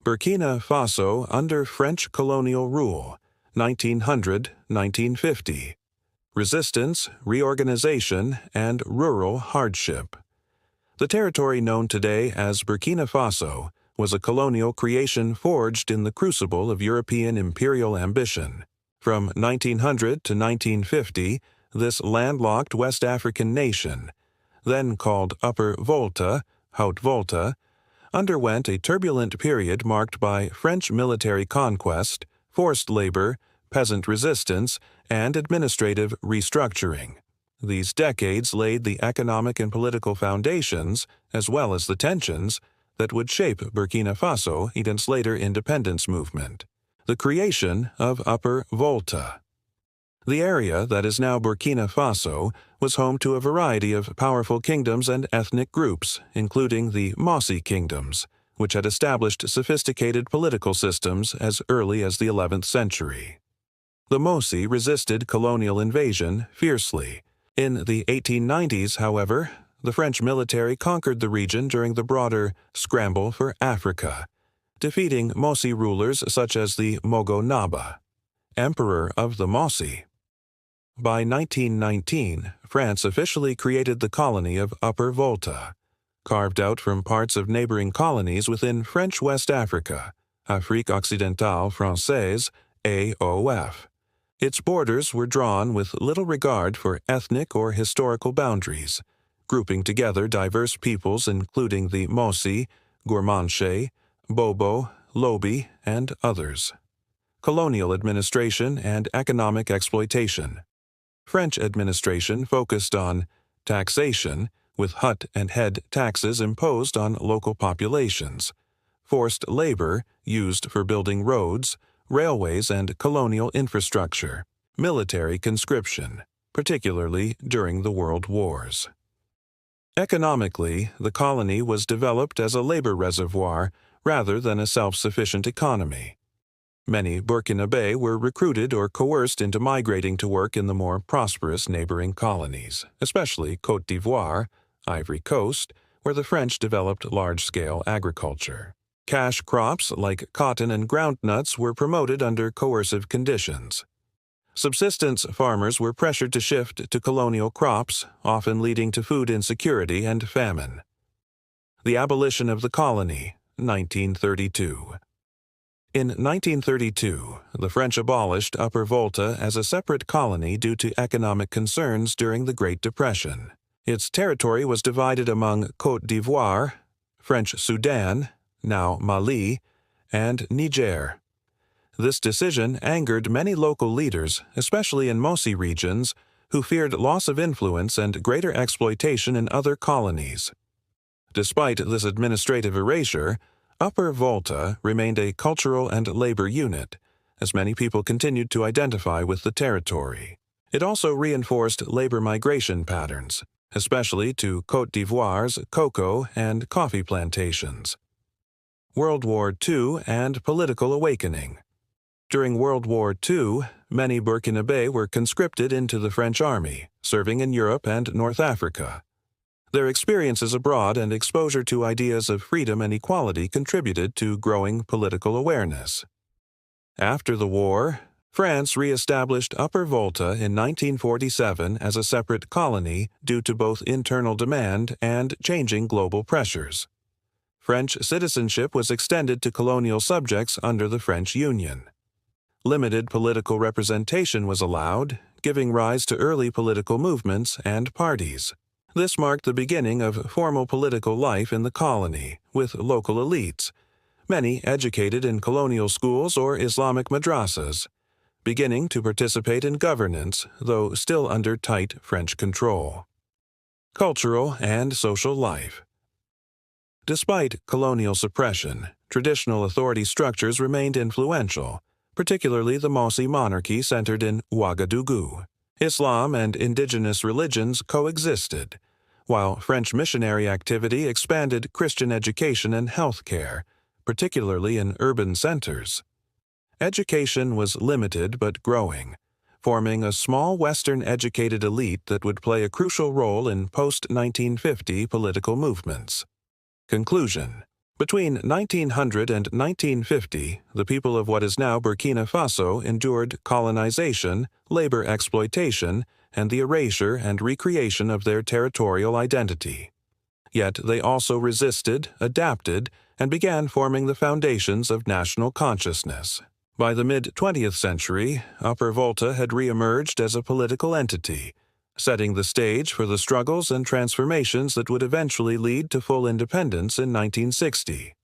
Burkina Faso under French colonial rule, 1900–1950. Resistance, reorganization, and rural hardship. The territory known today as Burkina Faso was a colonial creation forged in the crucible of European imperial ambition. From 1900 to 1950, this landlocked West African nation, then called Upper Volta, Haute Volta, underwent a turbulent period marked by French military conquest, forced labor, peasant resistance, and administrative restructuring. These decades laid the economic and political foundations, as well as the tensions, that would shape Burkina Faso in its later independence movement. The creation of Upper Volta. The area that is now Burkina Faso was home to a variety of powerful kingdoms and ethnic groups, including the Mossi kingdoms, which had established sophisticated political systems as early as the 11th century. The Mossi resisted colonial invasion fiercely. In the 1890s, however, the French military conquered the region during the broader scramble for Africa, defeating Mossi rulers such as the Mogo Naba, emperor of the Mossi. By 1919, France officially created the colony of Upper Volta, carved out from parts of neighboring colonies within French West Africa, Afrique Occidentale Française, AOF. Its borders were drawn with little regard for ethnic or historical boundaries, grouping together diverse peoples including the Mossi, Gourmanche, Bobo, Lobi, and others. Colonial administration and economic exploitation. French administration focused on taxation, with hut and head taxes imposed on local populations, forced labor used for building roads, railways, and colonial infrastructure, military conscription, particularly during the World Wars. Economically, the colony was developed as a labor reservoir rather than a self-sufficient economy. Many Burkinabè were recruited or coerced into migrating to work in the more prosperous neighboring colonies, especially Côte d'Ivoire, Ivory Coast, where the French developed large-scale agriculture. Cash crops like cotton and groundnuts were promoted under coercive conditions. Subsistence farmers were pressured to shift to colonial crops, often leading to food insecurity and famine. The abolition of the colony, 1932. In 1932, the French abolished Upper Volta as a separate colony due to economic concerns during the Great Depression. Its territory was divided among Côte d'Ivoire, French Sudan, now Mali, and Niger. This decision angered many local leaders, especially in Mossi regions, who feared loss of influence and greater exploitation in other colonies. Despite this administrative erasure, Upper Volta remained a cultural and labor unit, as many people continued to identify with the territory. It also reinforced labor migration patterns, especially to Côte d'Ivoire's cocoa and coffee plantations. World War II and political awakening. During World War II, many Burkinabè were conscripted into the French army, serving in Europe and North Africa. Their experiences abroad and exposure to ideas of freedom and equality contributed to growing political awareness. After the war, France re-established Upper Volta in 1947 as a separate colony due to both internal demand and changing global pressures. French citizenship was extended to colonial subjects under the French Union. Limited political representation was allowed, giving rise to early political movements and parties. This marked the beginning of formal political life in the colony, with local elites, many educated in colonial schools or Islamic madrasas, beginning to participate in governance, though still under tight French control. Cultural and social life. Despite colonial suppression, traditional authority structures remained influential, particularly the Mossi monarchy centered in Ouagadougou. Islam and indigenous religions coexisted, while French missionary activity expanded Christian education and health care, particularly in urban centers. Education was limited but growing, forming a small Western-educated elite that would play a crucial role in post-1950 political movements. Conclusion. Between 1900 and 1950, the people of what is now Burkina Faso endured colonization, labor exploitation, and the erasure and recreation of their territorial identity. Yet they also resisted, adapted, and began forming the foundations of national consciousness. By the mid-20th century, Upper Volta had re-emerged as a political entity, setting the stage for the struggles and transformations that would eventually lead to full independence in 1960.